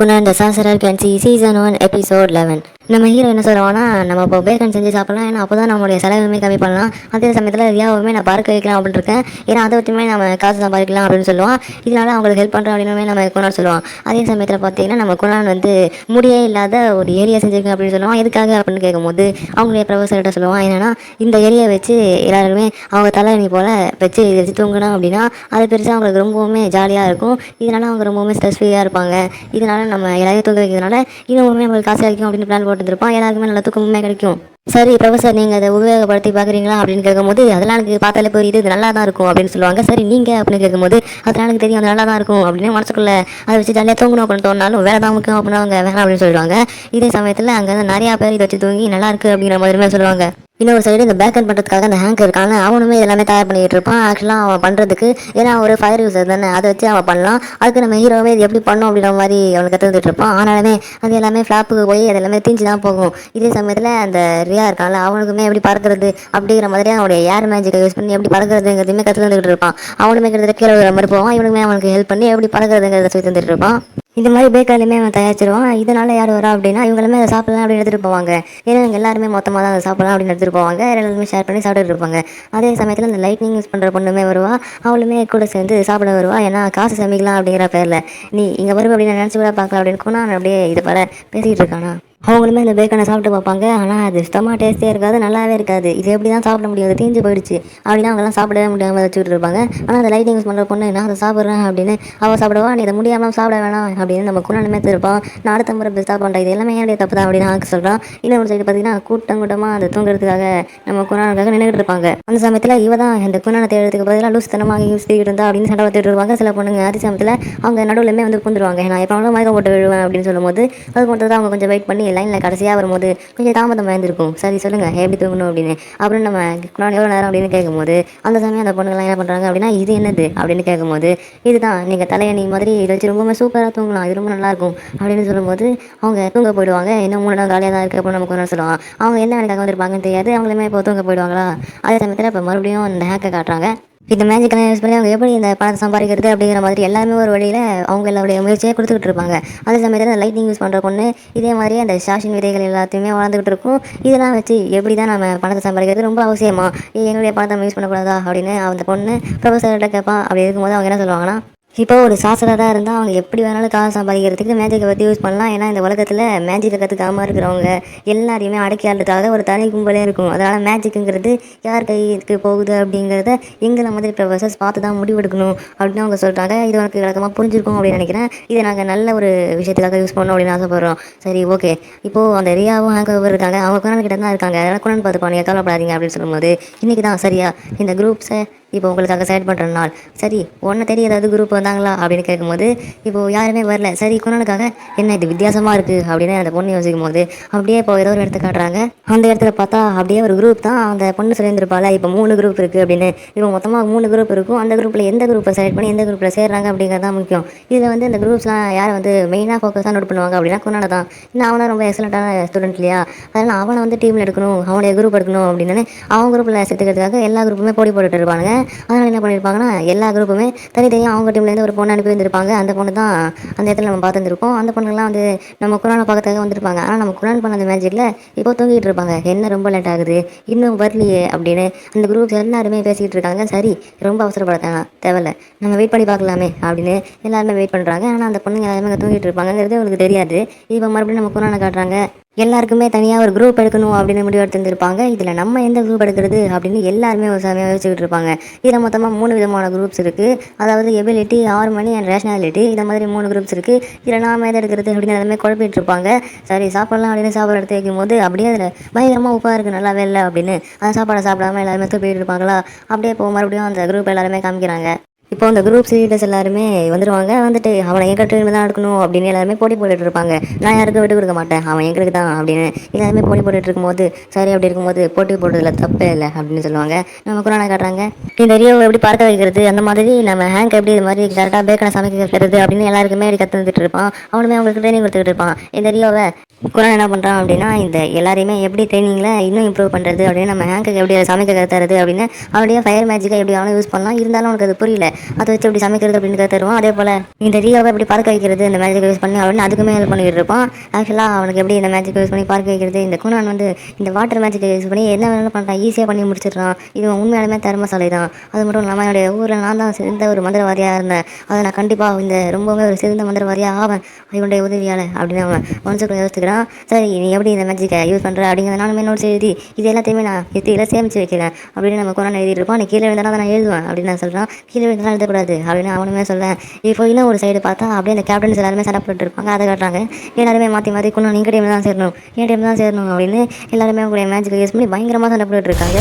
குணன் த sorcerer கேன்சி season 1 episode 11. நம்ம hero என்ன சொல்லுவாங்கன்னா, நம்ம இப்போ பேக்கன் செஞ்சு சாப்பிடலாம், ஏன்னா அப்போ தான் நம்மளுடைய செலவுமே கம்மி பண்ணலாம். அதே சமயத்தில் ரியாவுமே நான் பறக்க வைக்கலாம் அப்படின்னு இருக்கேன், ஏன்னா அதை வச்சுமே நம்ம காசு சம்பாதிக்கலாம் அப்படின்னு சொல்லுவான். இதனால அவங்களுக்கு ஹெல்ப் பண்ணுறோம் அப்படின்னு நம்ம குணான் சொல்லுவான். அதே சமயத்தில் பார்த்தீங்கன்னா நம்ம குணான் வந்து முடியே இல்லாத ஒரு ஏரியா செஞ்சுருக்கேன் அப்படின்னு சொல்லுவான். எதுக்காக அப்படின்னு கேட்கும்போது அவங்களுடைய ப்ரொஃபஸர்கிட்ட சொல்லுவான், என்னன்னா இந்த ஏரியா வச்சு எல்லாருமே அவங்க தலைவணி போல் வச்சு தூங்கணும் அப்படின்னா அது பெருசாக அவங்களுக்கு ரொம்பவுமே ஜாலியாக இருக்கும். இதனால அவங்க ரொம்பவுமே ஸ்ட்ரெஸ் ஃப்ரீயாக இருப்பாங்க. இதனால நம்ம எல்லாரையும் தூங்க வைக்கிறதுனால இன்னுமே நம்மளுக்கு காசு கிடைக்கும் அப்படின்னு பிளான் போட்டுருப்பான். எல்லாருக்குமே நல்ல தூக்கமுமே கிடைக்கும். சரி ப்ரொஃபஸர், நீங்கள் அதை உபயோகப்படுத்தி பார்க்குறீங்களா அப்படின்னு கேட்கும்போது, அதெல்லாம் எனக்கு பார்த்தாலே போய் இது நல்லா தான் இருக்கும் அப்படின்னு சொல்லுவாங்க. சரி நீங்கள் அப்படின்னு கேட்கும்போது, அதெல்லாம் எனக்கு தெரியும், அது நல்லா தான் இருக்கும் அப்படின்னு மனசுக்குள்ளே அதை வச்சு ஜாலியாக தூங்கணும் அப்படின்னு தோணாலும் வேலை தான் முக்கியம் அப்படின்னு அவங்க வேணாம் அப்படின்னு சொல்லிடுவாங்க. இதே சமயத்தில் அங்கே நிறையா பேர் இதை வச்சு தூங்கி நல்லா இருக்குது அப்படிங்கிற மாதிரிமே சொல்லுவாங்க. இன்னொரு சைடு இந்த பேக்கன் பண்ணுறதுக்காக அந்த ஹேங்க் இருக்காங்க, அவனுமே எல்லாமே தயார் பண்ணிட்டு இருப்பான். ஆக்சுவலாக அவன் பண்ணுறதுக்கு ஏன்னா ஒரு ஃபயர் யூஸர் தானே, அதை வச்சு அவன் பண்ணலாம். அதுக்கு நம்ம ஹீரோவே இது எப்படி பண்ணோம் அப்படின்ற மாதிரி அவனுக்கு கற்றுக்கிட்டு இருப்பான். ஆனாலுமே அது எல்லாமே ஃப்ளாப்புக்கு போய் அது எல்லாமே தீஞ்சு தான் போகும். இதே சமயத்தில் அந்த ரியா இருக்கான்ல, அவனுக்குமே எப்படி பறக்கிறது அப்படிங்கிற மாதிரி அவனுடைய ஏர் மேஜிக்கை யூஸ் பண்ணி எப்படி பறக்கிறதுங்கிறதுமே கற்றுக்கிட்டு இருப்பான். அவனுமே கிட்டத்தட்ட கீழே விழுற மாதிரி போவான். இவனுமே அவனுக்கு ஹெல்ப் பண்ணி எப்படி பறக்கிறதுங்கிறத சொல்லி தந்துட்டு இருப்பான். இந்த மாதிரி பேக்கர்லையுமே அவன் தயாரிச்சிருவான். இதனால் யார் வரா அப்படின்னா இவங்களுமே அதை சாப்பிடலாம் அப்படின்னு எடுத்துகிட்டு போவாங்க. ஏன்னா இவங்க எல்லாருமே மொத்தமாக தான் அதை சாப்பிடலாம் அப்படின்னு எடுத்துகிட்டு போவாங்க. எல்லாருமே ஷேர் பண்ணி சாப்பிட்டுட்டு இருப்பாங்க. அதே சமயத்தில் இந்த லைட்னிங் யூஸ் பண்ணுற பொண்ணுமே வருவா. அவளுமே கூட சேர்ந்து சாப்பிட வருவா. ஏன்னா காசு சமைக்கலாம் அப்படிங்கிற பேரில் நீ இங்கே வரும் அப்படின்னு நினச்சி கூட பார்க்கலாம் அப்படின்னு நான் அப்படியே இது பல பேசிகிட்டு இருக்கானா. அவங்களுமே இந்த பேக்கனை சாப்பிட்டு பார்ப்பாங்க. ஆனால் அது சுத்தமாக டேஸ்ட்டியாக இருக்காது, நல்லாவே இருக்காது. இது எப்படி தான் சாப்பிட முடியாது, தீஞ்சு போயிடுச்சு அப்படின்னா அவங்களாம் சாப்பிடவே முடியாமல் வச்சுக்கிட்டு இருப்பாங்க. ஆனால் அந்த லைட்டிங் யூஸ் பண்ணுற பொண்ணு நான் அதை சாப்பிட்றேன் அப்படின்னு அவள் சாப்பிடுவா. நீ இதை முடியாமல் சாப்பிட வேணாம் அப்படின்னு நம்ம குணாலுமே திருப்பான். நான் அடுத்த முறை பெஸ்ட்டாக பண்ணுறேன், இது எல்லாமே என்னுடைய தப்பு தான் அப்படின்னு ஆக்கு சொல்கிறான். இன்னொரு சைடு பார்த்தீங்கன்னா கூட்டமாக அந்த தூங்குறதுக்காக நம்ம குணானுக்காக நின்றுட்டு இருப்பாங்க. அந்த சமயத்தில் இவ தான் இந்த குணானை தேடுறதுக்கு பதிலாக லூசுத்தனமாக யூஸ் பண்ணிட்டு இருந்தா அப்படின்னு சண்டை பார்த்துட்டு இருப்பாங்க சில பொண்ணுங்க. அதே சமயத்தில் அவங்க நடுவுலையுமே வந்து புந்துருவாங்க. நான் எப்போ மயக்கம் போட்டு விழுவேன் அப்படின்னு சொல்லும்போது அது கொண்டு தான் அவங்க கொஞ்சம் வெயிட் பண்ணி லைனில் கடைசியாக வரும்போது கொஞ்சம் தாமதம் வாய்ந்திருக்கும். சரி சொல்லுங்கள் எப்படி தூங்கணும் அப்படின்னு அப்படின்னு நம்ம நான் எவ்வளோ நேரம் அப்படின்னு கேட்கும்போது அந்த சமயம் அந்த பொண்ணுங்கள்லாம் என்ன பண்ணுறாங்க அப்படின்னா இது என்னது அப்படின்னு கேட்கும்போது இதுதான் நீங்கள் தலையணி மாதிரி இதை வச்சு ரொம்ப சூப்பராக தூங்கலாம், இது ரொம்ப நல்லாயிருக்கும் அப்படின்னு சொல்லும்போது அவங்க தூங்க போயிடுவாங்க. இன்னும் 3 நாள் காலியாக தான் இருக்குது அப்படின்னு நமக்கு ஒன்று சொல்லுவாங்க. அவங்க என்ன வேலைக்காக வந்திருப்பாங்கன்னு தெரியாது. அவங்களுமே இப்போ தூங்க போயிடுவாங்களா. அதே சமயத்தில் இப்போ மறுபடியும் இந்த ஹேக்கை காட்டுறாங்க. இந்த மேஜிக்கெல்லாம் யூஸ் பண்ணி அவங்க எப்படி இந்த பணத்தை சம்பாதிக்கிறது அப்படிங்கிற மாதிரி எல்லாமே ஒரு வழியில் அவங்க எல்லாருடைய முயற்சியை கொடுத்துக்கிட்டு இருப்பாங்க. அதே சமயத்தில் அந்த லைட்டிங் யூஸ் பண்ணுற பொண்ணு இதே மாதிரி அந்த ஷாஷின் விதைகள் எல்லாத்தையுமே வளர்ந்துக்கிட்டு இருக்கும். இதெல்லாம் வச்சு எப்படி தான் நம்ம பணத்தை சம்பாதிக்கிறது ரொம்ப அவசியமா, என்னுடைய பணத்தை யூஸ் பண்ணக்கூடாதா அப்படின்னு அந்த பொண்ணு ப்ரொஃபஸர்கிட்ட கேட்பான். அப்படி இருக்கும்போது அவங்க என்ன சொல்லுவாங்கன்னா, இப்போ ஒரு சாஸ்திரராக இருந்தால் அவங்க எப்படி வேணாலும் காசு சம்பாதிக்கிறதுக்கு மேஜிக்கை பற்றி யூஸ் பண்ணலாம். ஏன்னா இந்த உலகத்தில் மேஜிக்கை கற்றுக்காமல் இருக்கிறவங்க எல்லாரையுமே அடக்கி ஆடுறதுக்காக ஒரு தனி கும்பலே இருக்கும். அதனால் மேஜிக்குங்கிறது யார் கைக்கு போகுது அப்படிங்கிறத எங்களை மாதிரி ப்ரொஃபஸர்ஸ் பார்த்து தான் முடிவெடுக்கணும் அப்படின்னு அவங்க சொல்கிறாங்க. இது உனக்கு விளக்கமாக புரிஞ்சிருக்கும் அப்படின்னு நினைக்கிறேன். இதை நாங்கள் நல்ல ஒரு விஷயத்துக்காக யூஸ் பண்ணோம் அப்படின்னு ஆசைப்படுறோம். சரி ஓகே, இப்போது அந்த ரியாவும் ஹேங்கோவர் இருக்காங்க, அவங்க குணன் கிட்ட தான் இருக்காங்க, அதனால் குணன் பார்த்துப்பாங்க, நீங்கள் கவலைப்படாதீங்க அப்படின்னு சொல்லும்போது இன்றைக்கி தான் சரியா இந்த குரூப்ஸை இப்போ உங்களுக்காக செலக்ட் பண்ணுற நாள். சரி ஒன்று தெரிய ஏதாவது குரூப் வந்தாங்களா அப்படின்னு கேட்கும்போது இப்போது யாருமே வரல. சரி குணனுக்காக என்ன இது வித்தியாசமாக இருக்குது அப்படின்னு அந்த பொண்ணு யோசிக்கும் போது அப்படியே இப்போ ஏதோ ஒரு இடத்த காட்டுறாங்க. அந்த இடத்துல பார்த்தா அப்படியே ஒரு குரூப் தான் அந்த பொண்ணு சொல்லியிருந்திருப்பாள். இப்போ 3 குரூப் இருக்குது அப்படின்னு. இப்போ மொத்தமாக 3 குரூப் இருக்கும். அந்த குரூப்பில் எந்த குரூப்பை செலக்ட் பண்ணி எந்த குரூப்பில் சேர்றாங்க அப்படிங்கிறது தான் முக்கியம். இதில் வந்து இந்த குரூப்ஸ்லாம் யார் வந்து மெயினாக ஃபோக்கஸாக நோட் பண்ணுவாங்க அப்படின்னா குணனை தான். இன்னும் அவனை ரொம்ப எக்ஸலண்ட்டான ஸ்டூடெண்ட் இல்லையா, அதனால் அவனை வந்து டீமில் எடுக்கணும், அவனுடைய குரூப் எடுக்கணும் அப்படின்னு அவங்க குரூப்பில் சேர்த்துக்கிறதுக்காக எல்லா குரூப்புமே போட்டி போட்டுட்டு இருப்பாங்க. அதனால் என்ன பண்ணியிருப்பாங்கன்னா எல்லா குரூப்புமே தனித்தனியாக அவங்க டீம்லேருந்து ஒரு பொண்ணு அனுப்பி வந்திருப்பாங்க. அந்த பொண்ணு தான் அந்த இடத்துல நம்ம பார்த்துருந்துருப்போம். அந்த பொண்ணுலாம் வந்து நம்ம குரானை பார்க்கறதுக்காக வந்திருப்பாங்க. ஆனால் நம்ம குரான் பண்ண அந்த மேஜிக்கில் இப்போ தூங்கிட்டு இருப்பாங்க. என்ன ரொம்ப லேட் ஆகுது, இன்னும் வரலையே அப்படின்னு அந்த குரூப்ஸ் எல்லாருமே பேசிக்கிட்டு இருக்காங்க. சரி ரொம்ப அவசரப்பட தேவையில்ல, நம்ம வெயிட் பண்ணி பார்க்கலாமே அப்படின்னு எல்லாருமே வெயிட் பண்ணுறாங்க. ஆனால் அந்த பொண்ணுங்க எல்லாருமே தூங்கிட்டு இருப்பாங்கிறது அவங்களுக்கு தெரியாது. இப்போ மறுபடியும் நம்ம குரானை காட்டுறாங்க. எல்லாருக்குமே தனியாக ஒரு குரூப் எடுக்கணும் அப்படின்னு முடிவு எடுத்துருந்துருப்பாங்க. இதில் நம்ம எந்த குரூப் எடுக்கிறது அப்படின்னு எல்லாருமே ஒரு சமயம் யோசிச்சுக்கிட்டு இருப்பாங்க. இதில் மொத்தமாக 3 விதமான குரூப்ஸ் இருக்குது. அதாவது எபிலிட்டி, ஹார்மனி அண்ட் ரேஷனாலிட்டி, இந்த மாதிரி 3 குரூப்ஸ் இருக்குது. இதில் நாம எதை எடுக்கிறது அப்படின்னு எல்லாமே குழப்பிட்டு இருப்பாங்க. சரி சாப்பிடலாம் அப்படின்னு சாப்பாடு எடுத்து வைக்கும் போது அப்படியே அதில் பயங்கரமாக உப்பாக இருக்குது, நல்லாவே இல்லை அப்படின்னு அந்த சாப்பாடை சாப்பிடாம எல்லாருமே தூப்பிட்டு இருப்பாங்களா. அப்படியே இப்போ மறுபடியும் அந்த குரூப் எல்லாருமே காமிக்கிறாங்க. இப்போ அந்த குரூப் லீடர்ஸ் எல்லாருமே வந்துடுவாங்க. வந்துட்டு அவனை எங்கள் டீம் தான் எடுக்கணும் அப்படின்னு எல்லாருமே போட்டி போட்டுட்டு இருப்பாங்க. நான் யாருக்கும் விட்டு கொடுக்க மாட்டேன், அவன் எங்களுக்கு தான் அப்படின்னு எல்லாருமே போட்டி போட்டுட்டு இருக்கும்போது சரி அப்படி இருக்கும்போது போட்டி போடுறதுல தப்பே இல்லை அப்படின்னு சொல்லுவாங்க. நம்ம குரானை காட்டுறாங்க. இந்த ரியோவை எப்படி பார்க்க வைக்கிறது, அந்த மாதிரி நம்ம ஹேங்க் எப்படி இது மாதிரி கரெக்டாக பேக்கனை சமைக்க வைக்கிறது அப்படின்னு எல்லாருக்குமே அப்படி கற்றுந்துட்டு இருப்பான். அவனுமே அவங்களுக்கு ட்ரைனிங் கொடுத்துட்டு இருப்பான். இந்த ரியோவை குரான் என்ன பண்ணுறான் அப்படின்னா இந்த எல்லாரையுமே எப்படி ட்ரைனிங்கில் இன்னும் இம்ப்ரூவ் பண்ணுறது அப்படின்னு நம்ம ஹேங்க்கு எப்படி சமைக்க கற்றுறது அப்படின்னு அவனுடைய ஃபயர் மேஜிக்கை எப்படி அவனும் யூஸ் பண்ணலாம். இருந்தாலும் அவனுக்கு அது புரியல. அதை வச்சு எப்படி சமைக்கிறது அப்படின்னு தருவான். அதே போல் இந்த ரியோவை எப்படி பார்க்க வைக்கிறது இந்த மேஜிக் யூஸ் பண்ணி அப்படின்னு அதுக்குமே ஹெல்ப் பண்ணிட்டு இருப்பான். ஆக்சுவலாக அவனுக்கு எப்படி இந்த மேஜிக் யூஸ் பண்ணி பார்க்க வைக்கிறது, இந்த குணான் வந்து இந்த வாட்டர் மேஜிக் யூஸ் பண்ணி என்ன வேணாலும் பண்ணுறான், ஈஸியாக பண்ணி முடிச்சிடுறான். இவன் உண்மையாலுமே திறமைசாலி தான். அது மட்டும் இல்லாமல் என்னுடைய ஊரில் நான் தான் சிறந்த ஒரு மந்திரவாதியாக இருந்தேன். அதை நான் கண்டிப்பாக இந்த ரொம்பவே ஒரு சிறந்த மந்திரவாதியாக ஆவேன் இவனுடைய உதவியால் அப்படின்னு அவன் மனசுக்குள்ள யோசிச்சுக்கிறான். சரி நீ எப்படி இந்த மேஜிக்கை யூஸ் பண்ணுற அப்படிங்கிறத நானுமே நோட்ஸ் எழுதி இது எல்லாத்தையுமே நான் எத்தியில் சேமிச்சு வைக்கிறேன் அப்படின்னு நம்ம குணான் எழுதிட்டு இருப்பான். நீ கீழே விழுந்தாலும் நான் எழுதுவேன் அப்படின்னு நான் சொல்கிறான். கீழே விழுந்தாலும் எழுதக்கூடாது அப்படின்னு அவனுமே சொல்லேன். இப்போ இன்னும் ஒரு சைடு பார்த்தா அப்படியே இந்த கேப்டன்ஸ் எல்லாருமே சண்டை போட்டு இருப்பாங்க. அதை காட்டுறாங்க. எல்லாருமே மாற்றி மாற்றி குணான் எங்கள் டீம் தான் சேரணும், என் டீம் தான் சேரணும் அப்படின்னு எல்லாருமே அவங்களுடைய மேஜிக்கை யூஸ் பண்ணி பயங்கரமாக சண்டை போட்டுட்டு இருக்காங்க.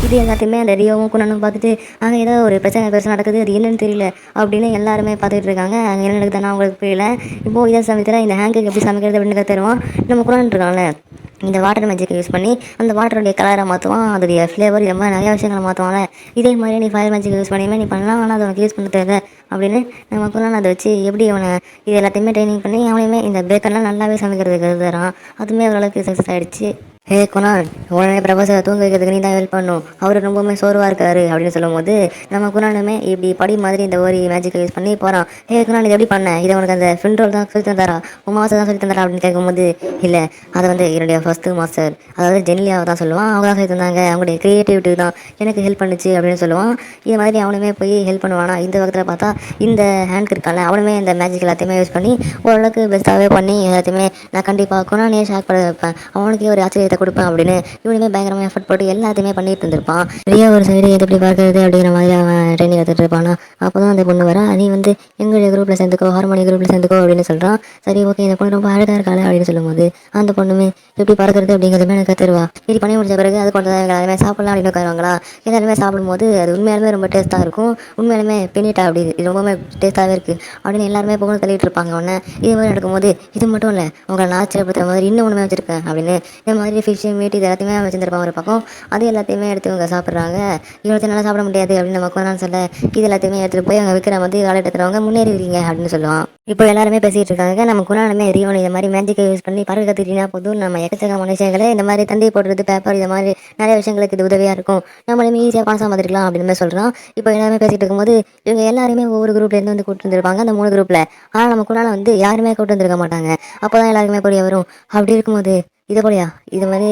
இது எல்லாத்தையுமே அந்த ரியோவும் குணனும் பார்த்துட்டு அங்கே ஏதோ ஒரு பிரச்சனை பெருசாக நடக்குது, அது என்னன்னு தெரியல அப்படின்னு எல்லாருமே பார்த்துட்டு இருக்காங்க. அங்கே என்ன நடக்குதுன்னா அவங்களுக்கு புரியல. இப்போது இதே சமயத்தில் இந்த ஹேங்குக்கு எப்படி சமைக்கிறது அப்படின்னு தருவான். நம்ம குணன் இருக்காங்கல்ல, இந்த வாட்டர் மேஜிக்கை யூஸ் பண்ணி அந்த வாட்டருடைய கலரை மாற்றுவான், அதோடைய ஃப்ளேவர் இது மாதிரி நிறைய விஷயங்களை மாற்றுவாங்க. இதே மாதிரி நீ ஃபயர் மேஜிக் யூஸ் பண்ணியுமே நீ பண்ணலாம், ஆனால் அதை உனக்கு யூஸ் பண்ண தேவை அப்படின்னு நம்ம குணன் அதை வச்சு எப்படி அவனை இது எல்லாத்தையுமே ட்ரைனிங் பண்ணி அவனையுமே இந்த பேக்கர்லாம் நல்லாவே சமைக்கிறதுக்கு தரான். அதுவுமே ஓரளவுக்கு சக்ஸஸ் ஆகிடுச்சு. ஹே குணால், உடனே பிரபாசரை தூங்க வைக்கிறதுக்கு நீ தான் ஹெல்ப் பண்ணும், அவர் ரொம்பவுமே சோர்வாக இருக்காரு அப்படின்னு சொல்லும்போது நம்ம குணாலுமே இப்படி படி மாதிரி இந்த ஒரு மேஜிக்கை யூஸ் பண்ணி போகிறான். ஹே குணால், இது எப்படி பண்ண, இதை உனக்கு அந்த ஃப்ரெண்ட் ரோல் தான் சொல்லி தந்தாரா, உன் மாஸ்டர் தான் சொல்லி தந்தாரா அப்படின்னு கேட்கும்போது இல்லை, அதை வந்து என்னுடைய ஃபஸ்ட்டு மாஸ்டர் அதாவது ஜெனிலியாவை தான் சொல்லுவான், அவங்க தான் சொல்லி தந்தாங்க, அவங்களுடைய க்ரியேட்டிவிட்டி தான் எனக்கு ஹெல்ப் பண்ணுச்சு அப்படின்னு சொல்லுவான். இது மாதிரி அவனுமே போய் ஹெல்ப் பண்ணுவானா. இந்த வகத்தில் பார்த்தா இந்த ஹேண்ட் இருக்கான்ல அவனுமே இந்த மேஜிக் எல்லாத்தையுமே யூஸ் பண்ணி ஓரளவுக்கு பெஸ்ட்டாகவே பண்ணி எல்லாத்தையுமே நான் கண்டிப்பாக குணானே ஷேர் பண்ண வைப்பேன், அவனுக்கே ஒரு ஆச்சரியத்தை கொடுப்பேன் அப்படின்னு இவனுமே பயங்கரமாக எஃபர்ட் போட்டு எல்லாத்தையுமே பண்ணிட்டு இருந்திருப்பான். ரியா ஒரு சைடு எது எப்படி பார்க்கறது அப்படிங்கிற மாதிரி அவன் ட்ரைனிங் எடுத்துகிட்டு இருப்பானா. அப்போ தான் அந்த பொண்ணு வர, நீ வந்து எங்களுடைய குரூப்பில் சேர்ந்துக்கோ, ஹார்மோனி குரூப்பில் சேர்ந்துக்கோ அப்படின்னு சொல்கிறான். சரி ஓகே, இந்த பொண்ணு ரொம்ப அழகாக இருக்காள் அப்படின்னு சொல்லும்போது அந்த பொண்ணுமே எப்படி பார்க்கறது அப்படிங்கிறதுமே எனக்கு கற்றுருவா. இது பண்ணி முடிச்ச பிறகு அது கொண்டு எல்லாருமே சாப்பிடலாம் அப்படின்னு உட்காருவாங்களா. எல்லாருமே சாப்பிடும்போது அது உண்மையாலுமே ரொம்ப டேஸ்ட்டாக இருக்கும், உண்மையாலுமே பின்னிட்டா அப்படி இது ரொம்பவுமே டேஸ்ட்டாகவே இருக்குது அப்படின்னு எல்லாருமே புகழ் தள்ளிட்டு இருப்பாங்க. உடனே இது மாதிரி நடக்கும்போது இது மட்டும் இல்லை, உங்களை நான் ஆச்சரியப்படுத்துற மாதிரி இன்னும் ஒன்றுமே வச்சிருக்கேன் அப்படின்னு இந்த மாதிரி ஃபிஷ் மீட் இது எல்லாத்தையுமே வச்சுருப்பாங்க ஒரு பக்கம். அது எல்லாத்தையுமே எடுத்து இவங்க சாப்பிட்றாங்க. இவ்வளோ நல்லா சாப்பிட முடியாது அப்படின்னு நம்ம கொஞ்ச சொல்ல இது எல்லாத்தையுமே எடுத்துகிட்டு போய் அவங்க விற்கிற வந்து வேலை எடுத்துறவங்க முன்னேறிடுவீங்க அப்படின்னு சொல்லுவான். இப்போ எல்லாருமே பேசிகிட்டு இருக்காங்க. நம்ம குணாலுமே ரியோன் இந்த மாதிரி மேஜிக்கை யூஸ் பண்ணி பறக்க கற்றுக்கிட்டீங்கன்னா போதும், நம்ம எக்கச்சக்கமான விஷயங்களை இந்த மாதிரி தந்தி போடுறது பேப்பர் இது மாதிரி நிறைய விஷயங்களுக்கு இது உதவியாக இருக்கும், நம்மளுமே ஈஸியாக பாஸ் ஆகிருக்கலாம் அப்படின்னு சொல்கிறான். இப்போ எல்லாருமே பேசிகிட்டு இருக்கும்போது இவங்க எல்லாருமே ஒவ்வொரு குரூப்லேருந்து வந்து கூப்பிட்டு வந்துருப்பாங்க அந்த 3 குரூப்பில். ஆனால் நம்ம குணால வந்து யாருமே கூப்பிட்டு வந்துருக்க மாட்டாங்க. அப்போ தான் எல்லாருக்குமே புரிய வரும். அப்படி இருக்கும்போது இது போலியா, இது மாதிரி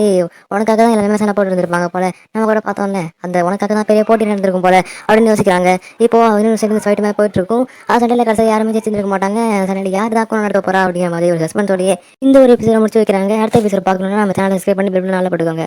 உனக்காக தான் எல்லாருமே சண்டை போட்டு இருந்திருப்பாங்க போல, நம்ம கூட பார்த்தோம்ல அந்த உனக்காக தான் பெரிய போட்டி நடந்திருக்கும் போல அப்படின்னு யோசிக்கிறாங்க. இப்போ இன்னொரு செகண்ட் ஃபைட் மாதிரி போயிட்டு இருக்கும். அது சண்டையில் கடைசியாக யாருமே ஜெயிச்சிருக்க மாட்டாங்க. சண்டையில் யார் தான் நடத்த போறா அப்படிங்கிற மாதிரி ஒரு சஸ்பென்ஸோடையே இந்த ஒரு எபிசோட முடிச்சு வைக்கிறாங்க. அடுத்த எபிசோட பார்க்கணும்னா நம்ம சேனல் சப்ஸ்கிரைப் பண்ணி பெல் நல்லா போட்டுக்கோங்க.